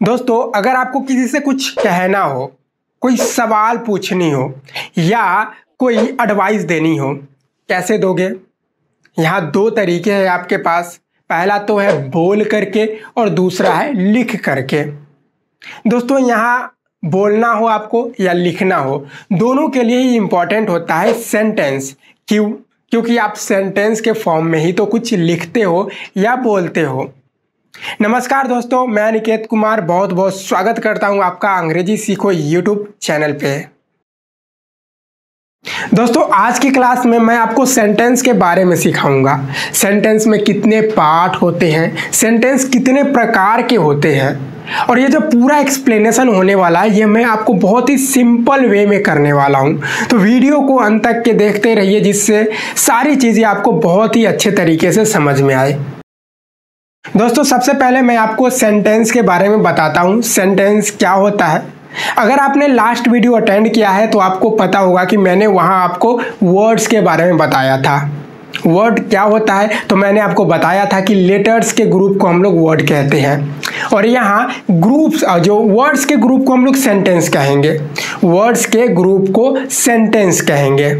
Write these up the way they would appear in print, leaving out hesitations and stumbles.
दोस्तों, अगर आपको किसी से कुछ कहना हो, कोई सवाल पूछनी हो या कोई एडवाइस देनी हो, कैसे दोगे? यहाँ दो तरीके हैं आपके पास। पहला तो है बोल करके और दूसरा है लिख करके। दोस्तों, यहाँ बोलना हो आपको या लिखना हो, दोनों के लिए ही इम्पॉर्टेंट होता है सेंटेंस। क्यों? क्योंकि आप सेंटेंस के फॉर्म में ही तो कुछ लिखते हो या बोलते हो। नमस्कार दोस्तों, मैं निकेत कुमार बहुत बहुत स्वागत करता हूं आपका अंग्रेजी सीखो यूट्यूब चैनल पे। दोस्तों, आज की क्लास में मैं आपको सेंटेंस के बारे में सिखाऊंगा। सेंटेंस में कितने पार्ट होते हैं, सेंटेंस कितने प्रकार के होते हैं, और ये जो पूरा एक्सप्लेनेशन होने वाला है ये मैं आपको बहुत ही सिंपल वे में करने वाला हूँ। तो वीडियो को अंत तक के देखते रहिए, जिससे सारी चीज़ें आपको बहुत ही अच्छे तरीके से समझ में आए। दोस्तों, सबसे पहले मैं आपको सेंटेंस के बारे में बताता हूँ। सेंटेंस क्या होता है? अगर आपने लास्ट वीडियो अटेंड किया है तो आपको पता होगा कि मैंने वहाँ आपको वर्ड्स के बारे में बताया था। वर्ड क्या होता है? तो मैंने आपको बताया था कि लेटर्स के ग्रुप को हम लोग वर्ड कहते हैं, और यहाँ ग्रुप्स, जो वर्ड्स के ग्रुप को हम लोग सेंटेंस कहेंगे। वर्ड्स के ग्रुप को सेंटेंस कहेंगे।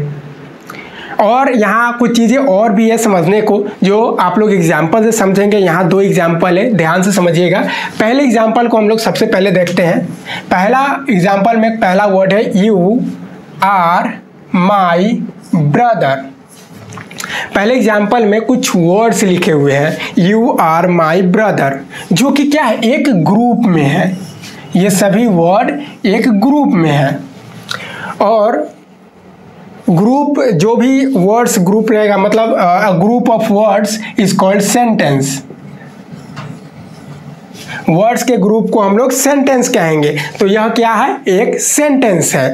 और यहाँ कुछ चीज़ें और भी है समझने को, जो आप लोग एग्जाम्पल से समझेंगे। यहाँ दो एग्जाम्पल है, ध्यान से समझिएगा। पहले एग्जाम्पल को हम लोग सबसे पहले देखते हैं। पहला एग्जाम्पल में पहला वर्ड है यू आर माई ब्रदर। पहले एग्जाम्पल में कुछ वर्ड्स लिखे हुए हैं, यू आर माई ब्रदर, जो कि क्या है, एक ग्रुप में है। ये सभी वर्ड एक ग्रुप में है, और ग्रुप, जो भी वर्ड्स ग्रुप रहेगा, मतलब group of words is called sentence. Words के ग्रुप को हम लोग सेंटेंस कहेंगे। तो यह क्या है? एक सेंटेंस है।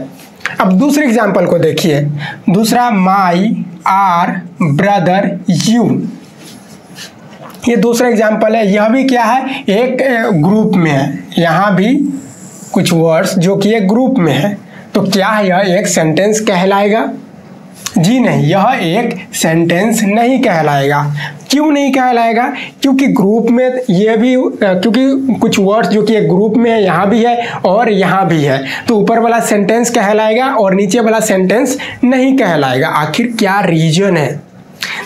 अब दूसरे एग्जांपल को देखिए। दूसरा, माई आर ब्रदर यू। ये दूसरा एग्जांपल है। यह भी क्या है? एक ग्रुप में है। यहाँ भी कुछ वर्ड्स जो कि एक ग्रुप में है। तो क्या यह एक सेंटेंस कहलाएगा? जी नहीं, यह एक सेंटेंस नहीं कहलाएगा। क्यों नहीं कहलाएगा? क्योंकि ग्रुप में ये भी, क्योंकि कुछ वर्ड्स जो कि एक ग्रुप में है, यहाँ भी है और यहाँ भी है, तो ऊपर वाला सेंटेंस कहलाएगा और नीचे वाला सेंटेंस नहीं कहलाएगा। आखिर क्या रीजन है?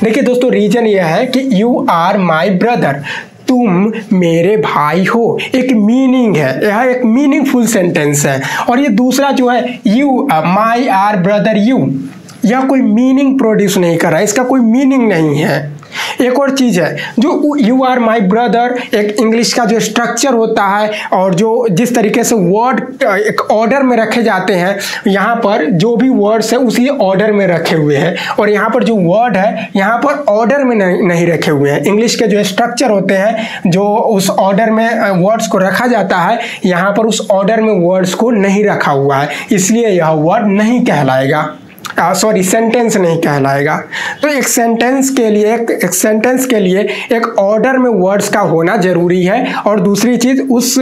देखिए दोस्तों, रीजन यह है कि यू आर माई ब्रदर, तुम मेरे भाई हो, एक मीनिंग है। यह एक मीनिंगफुल सेंटेंस है। और ये दूसरा जो है, you my are brother you, यह कोई मीनिंग प्रोड्यूस नहीं कर रहा है, इसका कोई मीनिंग नहीं है। एक और चीज़ है, जो यू आर माई ब्रदर, एक इंग्लिश का जो स्ट्रक्चर होता है और जो जिस तरीके से वर्ड एक ऑर्डर में रखे जाते हैं, यहाँ पर जो भी वर्ड्स है उसी ऑर्डर में रखे हुए हैं, और यहाँ पर जो वर्ड है यहाँ पर ऑर्डर में नहीं रखे हुए हैं। इंग्लिश के जो स्ट्रक्चर होते हैं, जो उस ऑर्डर में वर्ड्स को रखा जाता है, यहाँ पर उस ऑर्डर में वर्ड्स को नहीं रखा हुआ है, इसलिए यह वर्ड नहीं कहलाएगा, सेंटेंस नहीं कहलाएगा। तो एक सेंटेंस के लिए एक ऑर्डर में वर्ड्स का होना जरूरी है, और दूसरी चीज उस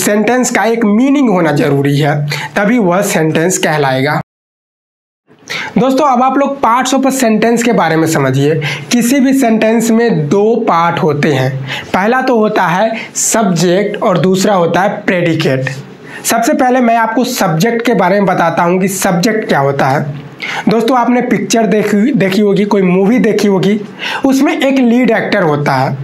सेंटेंस का एक मीनिंग होना जरूरी है, तभी वह सेंटेंस कहलाएगा। दोस्तों, अब आप लोग पार्ट्स ऑफ सेंटेंस के बारे में समझिए। किसी भी सेंटेंस में दो पार्ट होते हैं। पहला तो होता है सब्जेक्ट और दूसरा होता है प्रेडिकेट। सबसे पहले मैं आपको सब्जेक्ट के बारे में बताता हूँ कि सब्जेक्ट क्या होता है। दोस्तों, आपने पिक्चर देखी होगी, कोई मूवी देखी होगी, उसमें एक लीड एक्टर होता है,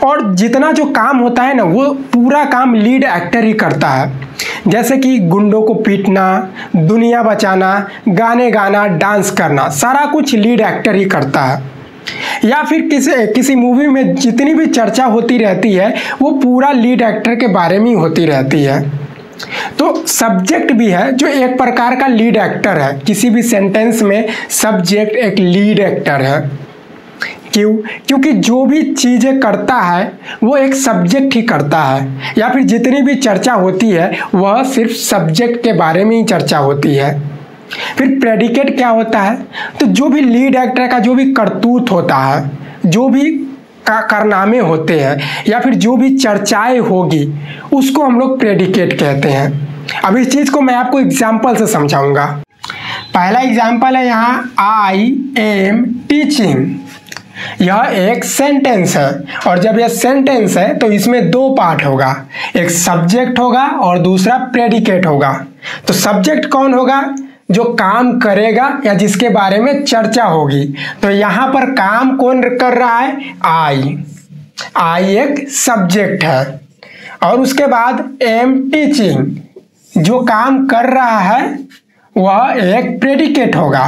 और जितना जो काम होता है ना, वो पूरा काम लीड एक्टर ही करता है। जैसे कि गुंडों को पीटना, दुनिया बचाना, गाने गाना, डांस करना, सारा कुछ लीड एक्टर ही करता है। या फिर किसी मूवी में जितनी भी चर्चा होती रहती है, वो पूरा लीड एक्टर के बारे में ही होती रहती है। तो सब्जेक्ट भी है, जो एक प्रकार का लीड एक्टर है। किसी भी सेंटेंस में सब्जेक्ट एक लीड एक्टर है। क्यों? क्योंकि जो भी चीज़ें करता है वो एक सब्जेक्ट ही करता है, या फिर जितनी भी चर्चा होती है वह सिर्फ सब्जेक्ट के बारे में ही चर्चा होती है। फिर प्रेडिकेट क्या होता है? तो जो भी लीड एक्टर का जो भी करतूत होता है, जो भी कारनामे होते हैं, या फिर जो भी चर्चाएं होगी, उसको हम लोग प्रेडिकेट कहते हैं। अब इस चीज़ को मैं आपको एग्जाम्पल से समझाऊंगा। पहला एग्जाम्पल है यहाँ, आई एम टीचिंग। यह एक सेंटेंस है, और जब यह सेंटेंस है तो इसमें दो पार्ट होगा, एक सब्जेक्ट होगा और दूसरा प्रेडिकेट होगा। तो सब्जेक्ट कौन होगा? जो काम करेगा या जिसके बारे में चर्चा होगी। तो यहां पर काम कौन कर रहा है? आई एक सब्जेक्ट है, और उसके बाद एम टीचिंग, जो काम कर रहा है वह एक प्रेडिकेट होगा।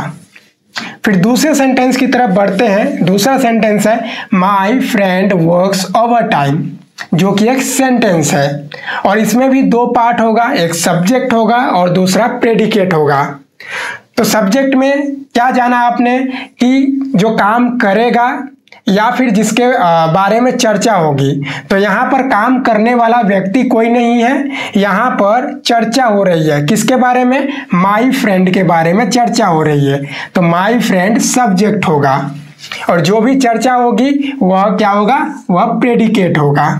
फिर दूसरे सेंटेंस की तरफ बढ़ते हैं। दूसरा सेंटेंस है my friend works over time, जो कि एक सेंटेंस है, और इसमें भी दो पार्ट होगा, एक सब्जेक्ट होगा और दूसरा प्रेडिकेट होगा। तो सब्जेक्ट में क्या जाना आपने कि जो काम करेगा या फिर जिसके बारे में चर्चा होगी। तो यहाँ पर काम करने वाला व्यक्ति कोई नहीं है, यहाँ पर चर्चा हो रही है किसके बारे में? माई फ्रेंड के बारे में चर्चा हो रही है। तो माई फ्रेंड सब्जेक्ट होगा, और जो भी चर्चा होगी वह क्या होगा? वह प्रेडिकेट होगा।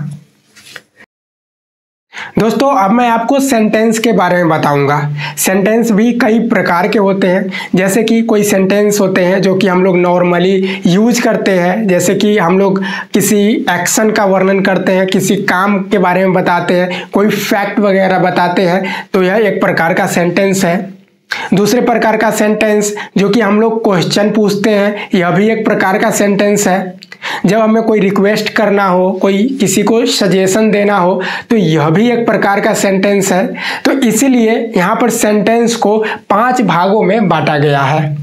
दोस्तों अब मैं आपको सेंटेंस के बारे में बताऊंगा। सेंटेंस भी कई प्रकार के होते हैं, जैसे कि कोई सेंटेंस होते हैं जो कि हम लोग नॉर्मली यूज करते हैं, जैसे कि हम लोग किसी एक्शन का वर्णन करते हैं, किसी काम के बारे में बताते हैं, कोई फैक्ट वगैरह बताते हैं, तो यह एक प्रकार का सेंटेंस है। दूसरे प्रकार का सेंटेंस जो कि हम लोग क्वेश्चन पूछते हैं, यह भी एक प्रकार का सेंटेंस है। जब हमें कोई रिक्वेस्ट करना हो, कोई किसी को सजेशन देना हो, तो यह भी एक प्रकार का सेंटेंस है। तो इसीलिए यहाँ पर सेंटेंस को 5 भागों में बांटा गया है।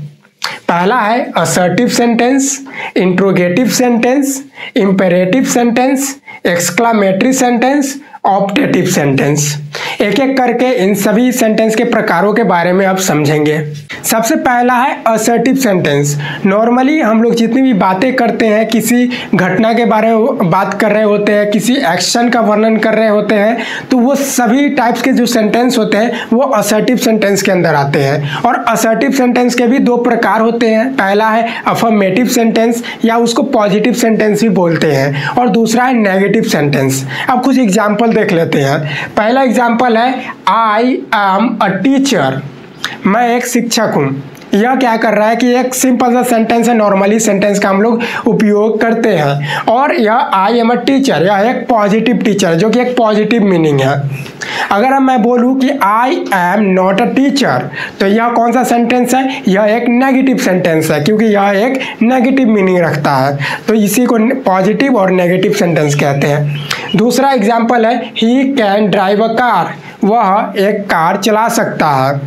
पहला है assertive sentence, interrogative sentence, imperative sentence, exclamatory sentence, optative sentence. एक एक करके इन सभी सेंटेंस के प्रकारों के बारे में अब समझेंगे। सबसे पहला है असर्टिव सेंटेंस। नॉर्मली हम लोग जितनी भी बातें करते हैं, किसी घटना के बारे में बात कर रहे होते हैं, किसी एक्शन का वर्णन कर रहे होते हैं, तो वो सभी टाइप्स के जो सेंटेंस होते हैं वो असर्टिव सेंटेंस के अंदर आते हैं। और असर्टिव सेंटेंस के भी 2 प्रकार होते हैं। पहला है अफर्मेटिव सेंटेंस, या उसको पॉजिटिव सेंटेंस भी बोलते हैं, और दूसरा है नेगेटिव सेंटेंस। अब कुछ एग्जाम्पल देख लेते हैं। पहला एग्जाम्पल है आई एम अ टीचर, मैं एक शिक्षक हूं। यह क्या कर रहा है कि एक सिंपल सा सेंटेंस है, नॉर्मली सेंटेंस का हम लोग उपयोग करते हैं। और यह आई एम अ टीचर, यह एक पॉजिटिव टीचर, जो कि एक पॉजिटिव मीनिंग है। अगर मैं बोलूं कि I am not a teacher, तो यह कौन सा सेंटेंस है? यह एक नेगेटिव सेंटेंस है, क्योंकि यह एक नेगेटिव मीनिंग रखता है। तो इसी को पॉजिटिव और नेगेटिव सेंटेंस कहते हैं। दूसरा एग्जाम्पल है he can drive a car, वह एक कार चला सकता है।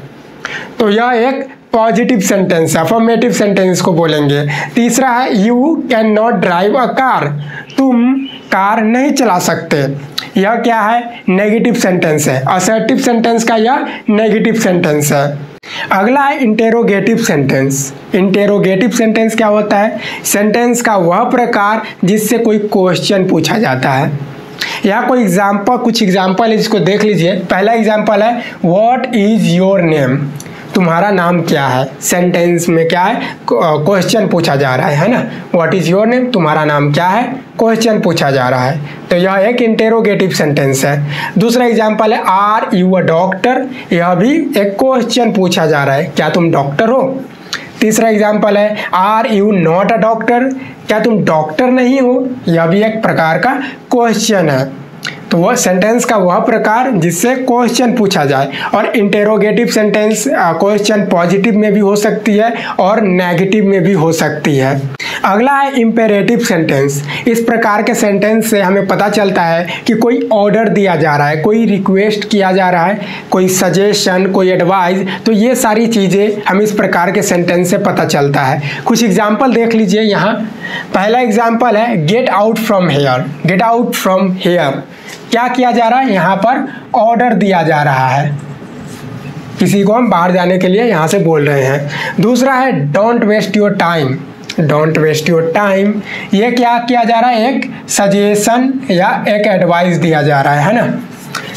तो यह एक पॉजिटिव सेंटेंस है, अफर्मेटिव सेंटेंस को बोलेंगे। तीसरा है you can not drive a car, तुम कार नहीं चला सकते। यह क्या है? नेगेटिव सेंटेंस है। असर्टिव सेंटेंस का यह नेगेटिव सेंटेंस है। अगला है इंटेरोगेटिव सेंटेंस। इंटेरोगेटिव सेंटेंस क्या होता है? सेंटेंस का वह प्रकार जिससे कोई क्वेश्चन पूछा जाता है। यहाँ कोई कुछ एग्जाम्पल है, जिसको देख लीजिए। पहला एग्जाम्पल है व्हाट इज योर नेम, तुम्हारा नाम क्या है। सेंटेंस में क्या है? क्वेश्चन पूछा जा रहा है ना। व्हाट इज योर नेम, तुम्हारा नाम क्या है, क्वेश्चन पूछा जा रहा है। तो यह एक इंटेरोगेटिव सेंटेंस है। दूसरा एग्जाम्पल है आर यू अ डॉक्टर, यह भी एक क्वेश्चन पूछा जा रहा है, क्या तुम डॉक्टर हो। तीसरा एग्जाम्पल है are you not a doctor, क्या तुम डॉक्टर नहीं हो। यह भी एक प्रकार का क्वेश्चन है। तो वह सेंटेंस का वह प्रकार जिससे क्वेश्चन पूछा जाए। और इंटेरोगेटिव सेंटेंस क्वेश्चन पॉजिटिव में भी हो सकती है और नेगेटिव में भी हो सकती है। अगला है इंपेरेटिव सेंटेंस। इस प्रकार के सेंटेंस से हमें पता चलता है कि कोई ऑर्डर दिया जा रहा है, कोई रिक्वेस्ट किया जा रहा है, कोई सजेशन, कोई एडवाइस। तो ये सारी चीज़ें हम इस प्रकार के सेंटेंस से पता चलता है। कुछ एग्जाम्पल देख लीजिए यहाँ। पहला एग्जाम्पल है get out from here. Get out from here, क्या किया जा रहा है? यहाँ पर ऑर्डर दिया जा रहा है, किसी को हम बाहर जाने के लिए यहाँ से बोल रहे हैं। दूसरा है don't waste your time. Don't waste your time, ये क्या किया जा रहा है? एक सजेशन या एक एडवाइस दिया जा रहा है ना।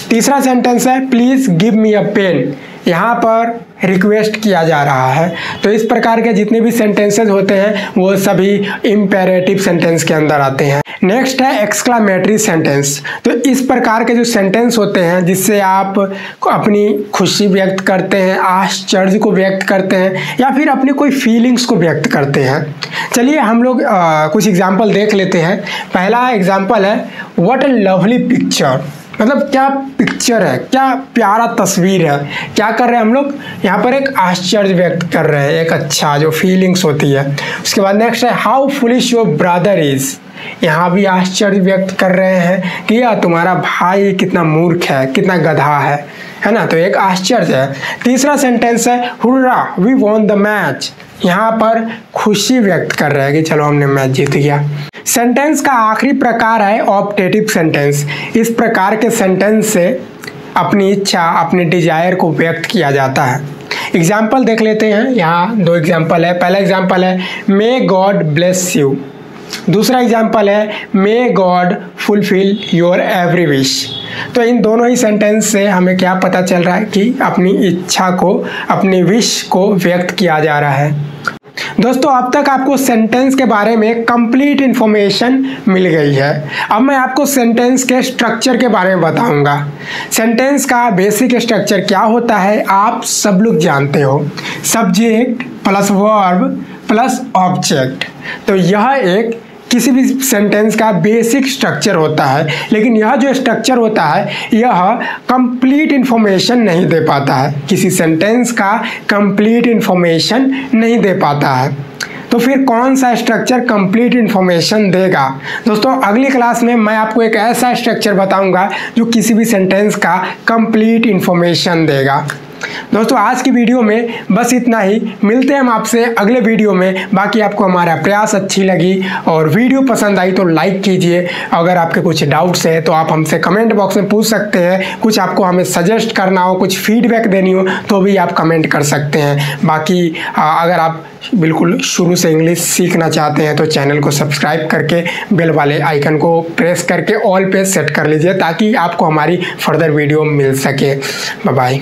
तीसरा सेंटेंस है please give me a pen, यहाँ पर रिक्वेस्ट किया जा रहा है। तो इस प्रकार के जितने भी सेंटेंसेस होते हैं वो सभी इम्पेरेटिव सेंटेंस के अंदर आते हैं। नेक्स्ट है एक्सक्लामेटरी सेंटेंस। तो इस प्रकार के जो सेंटेंस होते हैं जिससे आप अपनी खुशी व्यक्त करते हैं, आश्चर्य को व्यक्त करते हैं या फिर अपनी कोई फीलिंग्स को व्यक्त करते हैं। चलिए हम लोग कुछ एग्जाम्पल देख लेते हैं। पहला एग्जाम्पल है व्हाट अ लवली पिक्चर। मतलब क्या पिक्चर है, क्या प्यारा तस्वीर है। क्या कर रहे हैं हम लोग यहाँ पर एक आश्चर्य व्यक्त कर रहे हैं, एक अच्छा जो फीलिंग्स होती है। उसके बाद नेक्स्ट है how foolish your brother is. यहाँ भी आश्चर्य व्यक्त कर रहे हैं कि यार तुम्हारा भाई कितना मूर्ख है, कितना गधा है ना। तो एक आश्चर्य है। तीसरा सेंटेंस है hurrah we won the match. यहाँ पर खुशी व्यक्त कर रहे हैं कि चलो हमने मैच जीत गया। सेंटेंस का आखिरी प्रकार है ऑप्टेटिव सेंटेंस। इस प्रकार के सेंटेंस से अपनी इच्छा, अपने डिजायर को व्यक्त किया जाता है। एग्जाम्पल देख लेते हैं। यहाँ 2 एग्जाम्पल है। पहला एग्जाम्पल है मे गॉड ब्लेस यू। दूसरा एग्जाम्पल है may God fulfil your every wish. तो इन दोनों ही सेंटेंस से हमें क्या पता चल रहा है कि अपनी इच्छा को, अपनी विश को व्यक्त किया जा रहा है। दोस्तों अब तक आपको सेंटेंस के बारे में कंप्लीट इन्फॉर्मेशन मिल गई है। अब मैं आपको सेंटेंस के स्ट्रक्चर के बारे में बताऊंगा। सेंटेंस का बेसिक स्ट्रक्चर क्या होता है आप सब लोग जानते हो, subject plus verb plus object. तो यह एक किसी भी सेंटेंस का बेसिक स्ट्रक्चर होता है। लेकिन यह जो स्ट्रक्चर होता है यह कंप्लीट इन्फॉर्मेशन नहीं दे पाता है, किसी सेंटेंस का कंप्लीट इन्फॉर्मेशन नहीं दे पाता है। तो फिर कौन सा स्ट्रक्चर कंप्लीट इन्फॉर्मेशन देगा? दोस्तों अगली क्लास में मैं आपको एक ऐसा स्ट्रक्चर बताऊंगा जो किसी भी सेंटेंस का कंप्लीट इन्फॉर्मेशन देगा। दोस्तों आज की वीडियो में बस इतना ही। मिलते हैं हम आपसे अगले वीडियो में। बाकी आपको हमारा प्रयास अच्छी लगी और वीडियो पसंद आई तो लाइक कीजिए। अगर आपके कुछ डाउट्स है तो आप हमसे कमेंट बॉक्स में पूछ सकते हैं। कुछ आपको हमें सजेस्ट करना हो, कुछ फीडबैक देनी हो तो भी आप कमेंट कर सकते हैं। बाकी अगर आप बिल्कुल शुरू से इंग्लिश सीखना चाहते हैं तो चैनल को सब्सक्राइब करके बेल वाले आइकन को प्रेस करके ऑल पे सेट कर लीजिए ताकि आपको हमारी फर्दर वीडियो मिल सके। Bye bye.